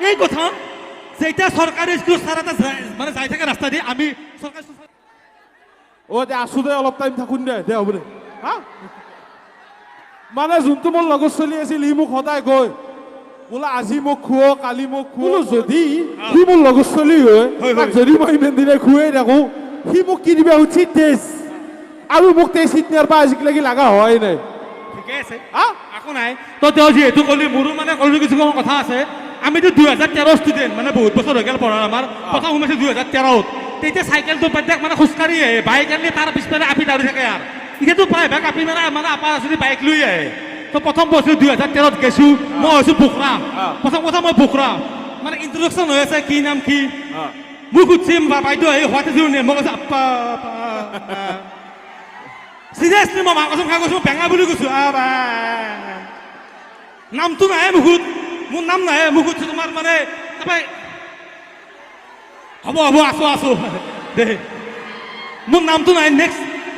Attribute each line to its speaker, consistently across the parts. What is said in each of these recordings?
Speaker 1: এই কথা যেটা সরকারি স্কুল স্যার এটা মানে যাই থাকে রাস্তা দিয়ে আমি সরকারি
Speaker 2: দে আছো দে অলপ টাইম থাকুন দে হ'ব দে হা মানে যোনটো মোৰ লগত চলি আছিল ই মোক সদায় কয় বোলে আজি মোক খুৱ কালি মোক খুৱ যদি সি মোৰ লগত চলি হয় যদি মই ইমান দিনে খুৱাই থাকোঁ সি মোক কি দিবা উচিত তেজ আৰু মোক তেজ চিট নিয়াৰ পৰা আজিলৈকে লগা হোৱাই নাই
Speaker 1: ঠিকে আছে একো নাই তো তেওঁ যিহেতু ক'লি মোৰো মানে ক'লো কিছুমান কথা আছে আমিতো 2013 ষ্টুডেণ্ট মানে বহুত বছৰ হৈ গ'ল পঢ়াৰ আমাৰ প্ৰথম সোমাইছোঁ 2013ত তেতিয়া চাইকেলটো প্ৰত্যেক মানে খোজকাঢ়ি আহে বাইক আনি তাৰ পিছফালে আপি দাউৰি থাকে আৰু এতিয়াতো প্ৰায়ভাগ আপি মানে আপাৰ আচলি বাইক লৈ আহে তো প্ৰথম বছৰ 2013ত গৈছোঁ মই হৈছোঁ বুকৰা প্ৰথম কথা মই বুকৰা মানে ইন্ট্ৰডাকশ্যন হৈ আছে কি নাম কি মোক সুধিম বাইদেউ এই হোৱাট ইজ ইউৰ নেম মই কৈছোঁ আপা চিৰিয়াছলি মই মাক খাই কৈছোঁ বেঙা বুলি কৈছোঁ নামটো নাহে মুখত মোৰ নাম নাহে মুখত তোমাৰ মানে তাৰপৰা হ'ব আছো দে মোৰ নামটো নাই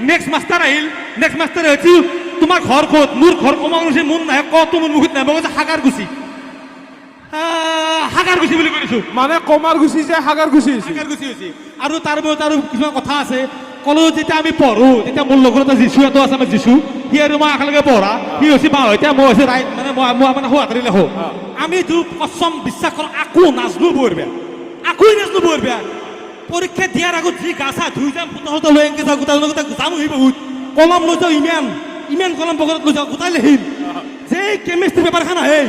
Speaker 1: নেক্সট মাষ্টাৰ আহিল নেক্সট মাষ্টাৰ হৈছোঁ তোমাৰ ঘৰ ক'ত মোৰ ঘৰ কমা গৈছে মোৰ নাহে কতো মোৰ মুখত নাহে মই কৈছোঁ সাগাৰগুচি বুলি কৈছোঁ
Speaker 2: মানে কমাৰগুচি যে সাগাৰগুচি
Speaker 1: হৈছে আৰু তাৰ মাজত আৰু কিছুমান কথা আছে কলেজত যেতিয়া আমি পঢ়োঁ তেতিয়া মোৰ লগত এটা যিচু এটা আছে আমাৰ যিচু সি আৰু মই একেলগে পঢ়া সি হৈছে বাওঁ এতিয়া মই হৈছে ৰাইট মানে মই মানে সোৱাতৰি লেখোঁ আমি কচম বিশ্বাস কৰোঁ আকো নাজনো বৰ বেয়া আকোই নাজনো বৰ বেয়া পৰীক্ষা দিয়াৰ আগত যি গা চা ধুই যাম পুতহতে লৈ এনেকৈ যাওঁ গোটাই যাম সি বহুত কলম লৈ যাওঁ ইমান কলম পকেটত লৈ যাওঁ গোটাই লিখিম যে কেমিষ্ট্ৰি পেপাৰখন আহে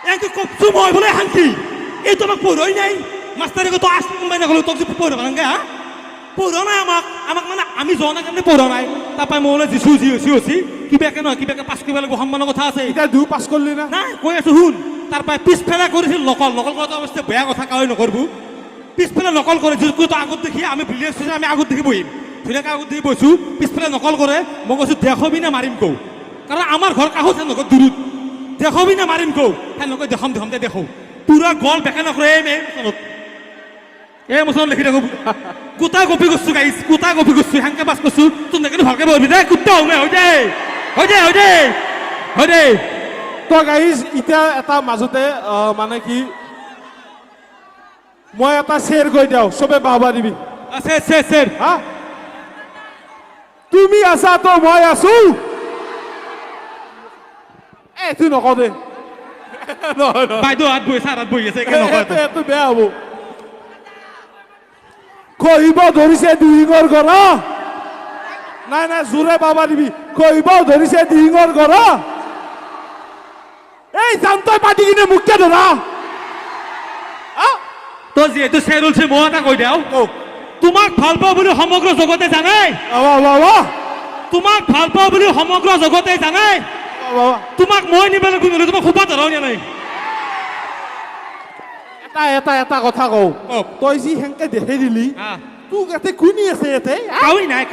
Speaker 1: এনেকৈ কপছোঁ মই বোলে শান্তি এইটো আমাক পঢ়োৱাই নাই মাষ্টাৰে কয় তই আছ কোনোবাই নক'লো তোক পঢ়াব নালাগে হা পঢ়োৱা নাই আমাক মানে আমি যোৱা নাই কাৰণে পঢ়োৱা নাই তাৰপৰা মই বোলে যিচু যি হৈছে কিবাকে নহয় কিবাকে পাছ কৰিব লাগিব সন্মানৰ কথা আছে
Speaker 2: এতিয়া পাছ কৰিলি না
Speaker 1: নাই কৈ আছোঁ শুন তাৰপৰা পিছফালে কৰিছিল নকল কৰাটো অৱশ্যে বেয়া কথা কাৱৈ নকৰবো পিছফালে নকল কৰে যিটো আগত দেখি আমি ভিলেজ হৈছে আমি আগত দেখি বহিম ধুনীয়াকৈ আগত দেখি বহিছোঁ পিছফালে নকল কৰে মই কৈছোঁ দেখবি না মাৰিম কওঁ কাৰণ আমাৰ ঘৰ কাষত সেনেকৈ দূৰত দেখবি না মাৰিম কওঁ সেনেকৈ দেখাম দে দেখোঁ পুৰা গল বেকা নকৰে এই মোচনত লিখি থাকোঁ গোটা কপি কৰিছোঁ গাইছ গোটা কপি কৰিছোঁ সেনেকৈ পাছ কৰিছোঁ তোৰ নেকি ভালকৈ বহিবি দে কুত্তা হওঁ হৈ দে
Speaker 2: তই গাইছ এতিয়া এটা মাজতে মানে কি মই এটা শ্বেৰ কৈ দিওঁ চবে বাহবা দিবি
Speaker 1: চেৰ
Speaker 2: হা তুমি আছা তো মই আছো এইটো নকওঁ দে
Speaker 1: বাইদেউ হাত বহি ছাৰ হাত বহি আছে
Speaker 2: এইটো বেয়া হ'ব কহিব ধৰিছে দিহিঙৰ ঘৰ নাই জোৰে বাবা দিবি কহিব ধৰিছে দিহিঙৰ ঘৰ এই যাম তই পাতি কিনে মুখকে ধৰা
Speaker 1: তই যিহেতু চেৰ ওলছে মই এটা কৈ দিওঁ তোমাক ভাল পাওঁ বুলি সমগ্ৰ জগতে জানে তোমাক ভাল পাওঁ বুলি সমগ্ৰ জগতে জানে তোমাক মই নিবলৈ কোন তোমাক সোপা ধৰাও নিয়া নাই
Speaker 2: এটা কথা কওঁ তই যি সেনেকে দেখাই দিলি তোক ইয়াতে কোনি আছে ইয়াতে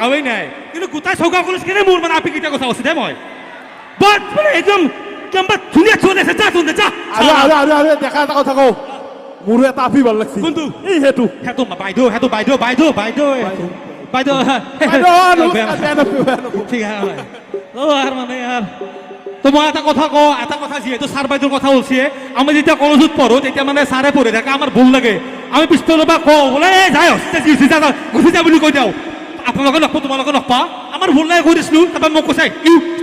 Speaker 1: কাৱেই নাই কিন্তু গোটাই চৌকা কলেজ কেনে মোৰ মানে আপি কেইটা কথা কৈছে দে মই বাট মানে একদম কেম্বা ধুনীয়া চোৱা আছে যা
Speaker 2: আৰু দেখা এটা কথা কওঁ মোৰো এটা আপি ভাল লাগছে
Speaker 1: কোনটো
Speaker 2: এই সেইটো
Speaker 1: বাইদেউ ঠিক আছে মানে ইয়াৰ তো মই এটা কথা কওঁ এটা কথা যিহেতু ছাৰ বাইদেউৰ কথা ওলছে আমি যেতিয়া কলেজত পঢ়োঁ তেতিয়া মানে ছাৰে পঢ়ি থাকে আমাৰ ভুল লাগে আমি পিছফালৰ পৰা কওঁ বোলে যাই গুচি যা বুলি কৈ দিওঁ আপোনালোকে নকওঁ তোমালোকে নকপা আমাৰ ভুল লাগে কৈ দিছিলোঁ তাৰপৰা মোক কৈছে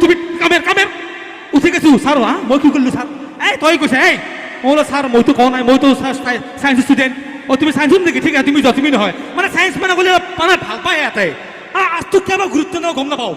Speaker 1: তুমি কামেৰ উঠি গৈছোঁ ছাৰ মই কি কৰিলোঁ ছাৰ তই কৈছে মই বোলে ছাৰ মইতো কোৱা নাই মইতো চায়েন্স ষ্টুডেণ্ট তুমি চায়েন্সত নেকি ঠিক আছে তুমি নহয় মানে চায়েন্স মানে ক'লে মানে ভাল পায় ইয়াতে আজটো কিয় গুৰুত্ব নাই গম নাপাওঁ